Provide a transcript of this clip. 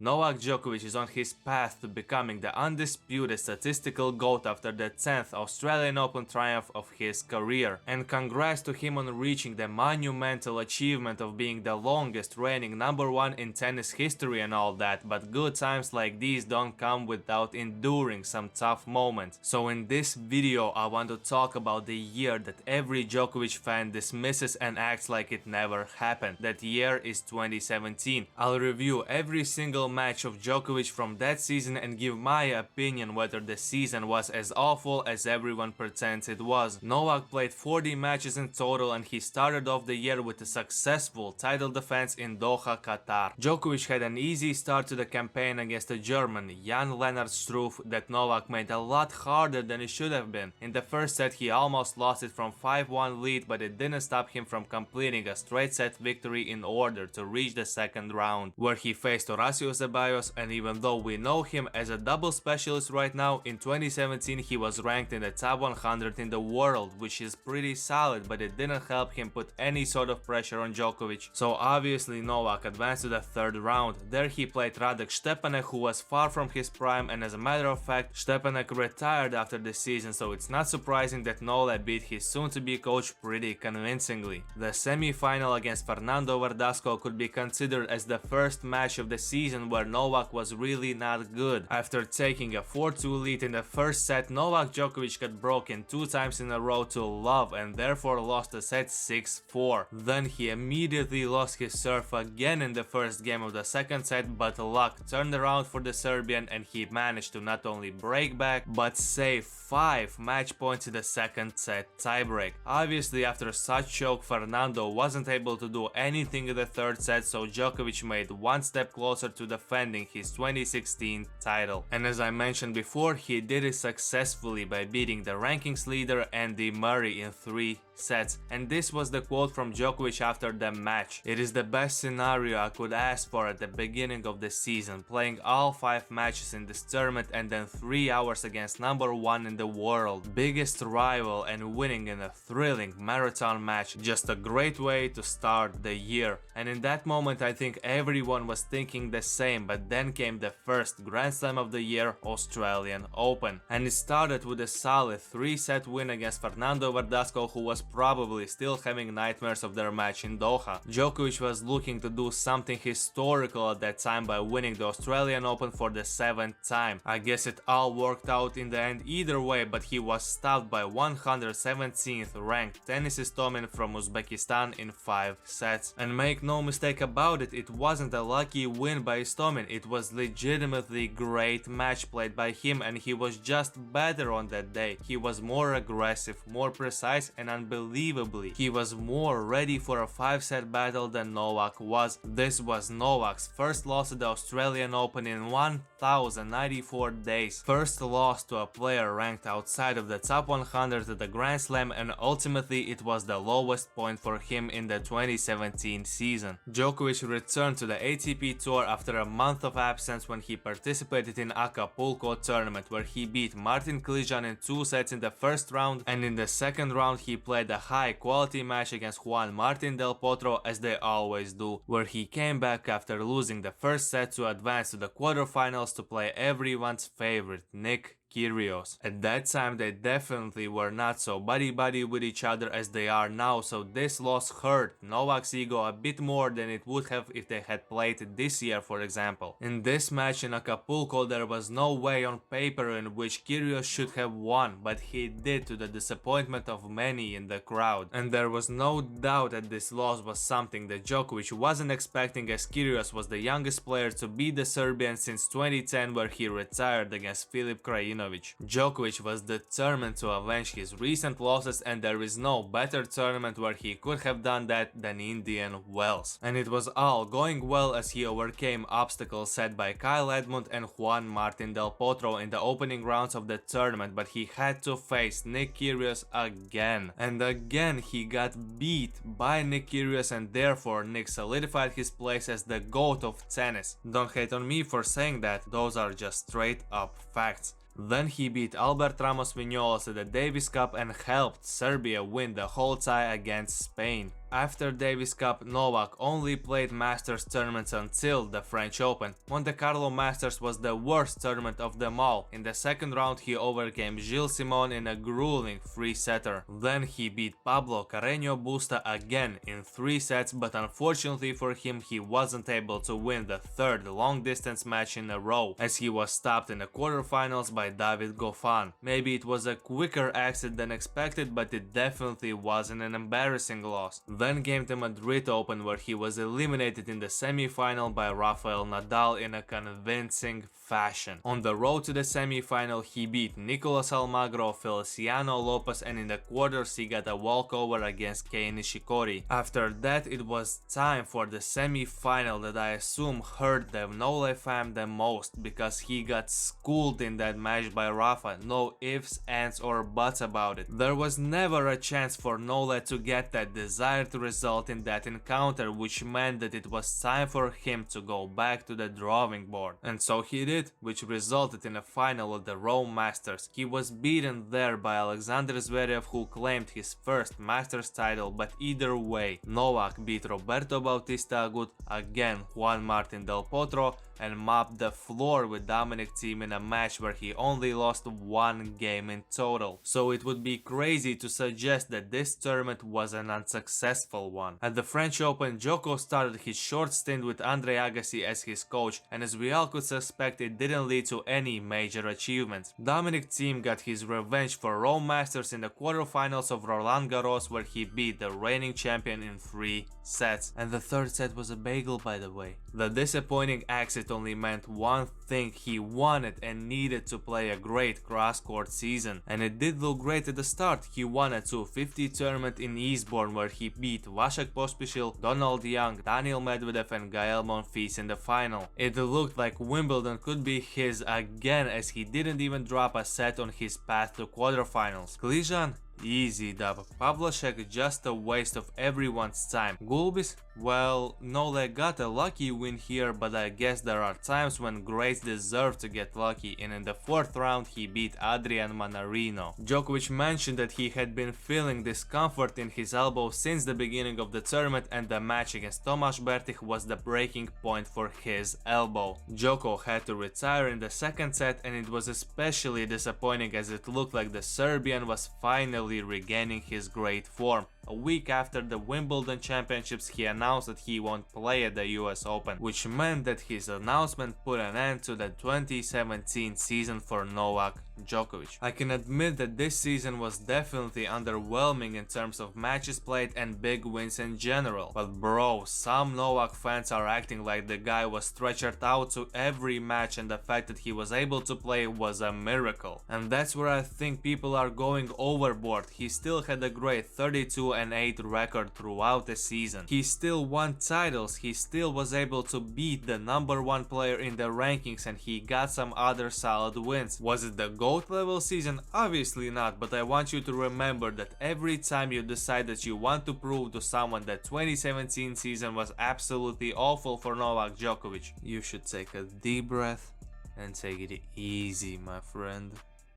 Novak Djokovic is on his path to becoming the undisputed statistical GOAT after the 10th Australian Open triumph of his career. And congrats to him on reaching the monumental achievement of being the longest reigning #1 in tennis history and all that, but good times like these don't come without enduring some tough moments. So in this video I want to talk about the year that every Djokovic fan dismisses and acts like it never happened. That year is 2017. I'll review every single match of Djokovic from that season and give my opinion whether the season was as awful as everyone pretends it was. Novak played 40 matches in total and he started off the year with a successful title defense in Doha, Qatar. Djokovic had an easy start to the campaign against a German, Jan-Lennard Struff, that Novak made a lot harder than it should have been. In the first set he almost lost it from 5-1 lead, but it didn't stop him from completing a straight set victory in order to reach the second round, where he faced Horacio Zeballos, and even though we know him as a double specialist right now, in 2017 he was ranked in the top 100 in the world, which is pretty solid, but it didn't help him put any sort of pressure on Djokovic. So obviously Novak advanced to the third round. There he played Radek Stepanek, who was far from his prime, and as a matter of fact Stepanek retired after the season, so it's not surprising that Novak beat his soon-to-be coach pretty convincingly. The semi-final against Fernando Verdasco could be considered as the first match of the season where Novak was really not good. After taking a 4-2 lead in the first set, Novak Djokovic got broken 2 times in a row to love and therefore lost the set 6-4. Then he immediately lost his serve again in the first game of the second set, but luck turned around for the Serbian and he managed to not only break back but save 5 match points in the second set tiebreak. Obviously after such choke Fernando wasn't able to do anything in the third set, so Djokovic made one step closer to defending his 2016 title. And as I mentioned before, he did it successfully by beating the rankings leader Andy Murray in 3 sets. And this was the quote from Djokovic after the match: "It is the best scenario I could ask for at the beginning of the season, playing all 5 matches in this tournament and then 3 hours against #1 in the world, biggest rival, and winning in a thrilling marathon match. Just a great way to start the year." And in that moment I think everyone was thinking the same, but then came the first Grand Slam of the year, Australian Open. And it started with a solid 3-set win against Fernando Verdasco, who was probably still having nightmares of their match in Doha. Djokovic was looking to do something historical at that time by winning the Australian Open for the 7th time. I guess it all worked out in the end either way, but he was stopped by 117th ranked Denis Istomin from Uzbekistan in 5 sets. And make no mistake about it, it wasn't a lucky win by Istomin, it was legitimately great match played by him, and he was just better on that day. He was more aggressive, more precise, and unbelievably, he was more ready for a 5-set battle than Novak was. This was Novak's first loss at the Australian Open in 1094 days. First loss to a player ranked outside of the top 100 at the Grand Slam, and ultimately it was the lowest point for him in the 2017 season. Djokovic returned to the ATP Tour after a month of absence when he participated in Acapulco tournament, where he beat Martin Klijan in 2 sets in the first round, and in the second round he played a high quality match against Juan Martin del Potro, as they always do, where he came back after losing the first set to advance to the quarterfinals to play everyone's favorite Nick Kyrgios. At that time they definitely were not so buddy-buddy with each other as they are now, so this loss hurt Novak's ego a bit more than it would have if they had played this year, for example. In this match in Acapulco there was no way on paper in which Kyrgios should have won, but he did, to the disappointment of many in the crowd. And there was no doubt that this loss was something that Djokovic wasn't expecting, as Kyrgios was the youngest player to beat the Serbian since 2010, where he retired against Filip Krajinovic. Djokovic was determined to avenge his recent losses, and there is no better tournament where he could have done that than Indian Wells. And it was all going well as he overcame obstacles set by Kyle Edmund and Juan Martin del Potro in the opening rounds of the tournament, but he had to face Nick Kyrgios again. And again he got beat by Nick Kyrgios, and therefore Nick solidified his place as the GOAT of tennis. Don't hate on me for saying that, those are just straight up facts. Then he beat Albert Ramos Vinolas at the Davis Cup and helped Serbia win the whole tie against Spain. After Davis Cup, Novak only played Masters tournaments until the French Open. Monte Carlo Masters was the worst tournament of them all. In the second round he overcame Gilles Simon in a grueling 3-setter. Then he beat Pablo Carreño Busta again in 3 sets, but unfortunately for him he wasn't able to win the third long-distance match in a row, as he was stopped in the quarterfinals by David Goffin. Maybe it was a quicker exit than expected, but it definitely wasn't an embarrassing loss. Then came the Madrid Open, where he was eliminated in the semi-final by Rafael Nadal in a convincing fashion. On the road to the semi-final he beat Nicolas Almagro, Feliciano Lopez, and in the quarters he got a walkover against Kei Nishikori. After that it was time for the semi-final that I assume hurt the Nole fam the most, because he got schooled in that match by Rafa. No ifs, ands or buts about it. There was never a chance for Nole to get that desired result in that encounter, which meant that it was time for him to go back to the drawing board. And so he did, which resulted in a final of the Rome Masters. He was beaten there by Alexander Zverev, who claimed his first Masters title, but either way, Novak beat Roberto Bautista Agut, again Juan Martin del Potro, and mopped the floor with Dominic Thiem in a match where he only lost 1 game in total. So it would be crazy to suggest that this tournament was an unsuccessful one. At the French Open, Djoko started his short stint with Andre Agassi as his coach, and as we all could suspect, it didn't lead to any major achievements. Dominic Thiem got his revenge for Rome Masters in the quarterfinals of Roland Garros, where he beat the reigning champion in 3 sets. And the third set was a bagel, by the way. The disappointing exit only meant one thing: he wanted and needed to play a great cross-court season. And it did look great at the start. He won a 250 tournament in Eastbourne, where he beat Vasek Pospisil, Donald Young, Daniil Medvedev and Gael Monfils in the final. It looked like Wimbledon could be his again, as he didn't even drop a set on his path to quarterfinals. Klijan? Easy dub. Pavlasek just a waste of everyone's time. Gulbis? Well, Nole got a lucky win here, but I guess there are times when greats deserve to get lucky, and in the 4th round he beat Adrian Manarino. Djokovic mentioned that he had been feeling discomfort in his elbow since the beginning of the tournament, and the match against Tomas Bertich was the breaking point for his elbow. Djoko had to retire in the 2nd set, and it was especially disappointing as it looked like the Serbian was finally regaining his great form. A week after the Wimbledon Championships, he announced that he won't play at the US Open, which meant that his announcement put an end to the 2017 season for Novak Djokovic. I can admit that this season was definitely underwhelming in terms of matches played and big wins in general. But bro, some Novak fans are acting like the guy was stretchered out to every match, and the fact that he was able to play was a miracle. And that's where I think people are going overboard. He still had a great 32-8 record throughout the season. He still won titles, he still was able to beat the #1 player in the rankings, and he got some other solid wins. Was it the GOAT level season? Obviously not, but I want you to remember that every time you decide that you want to prove to someone that 2017 season was absolutely awful for Novak Djokovic, you should take a deep breath and take it easy, my friend.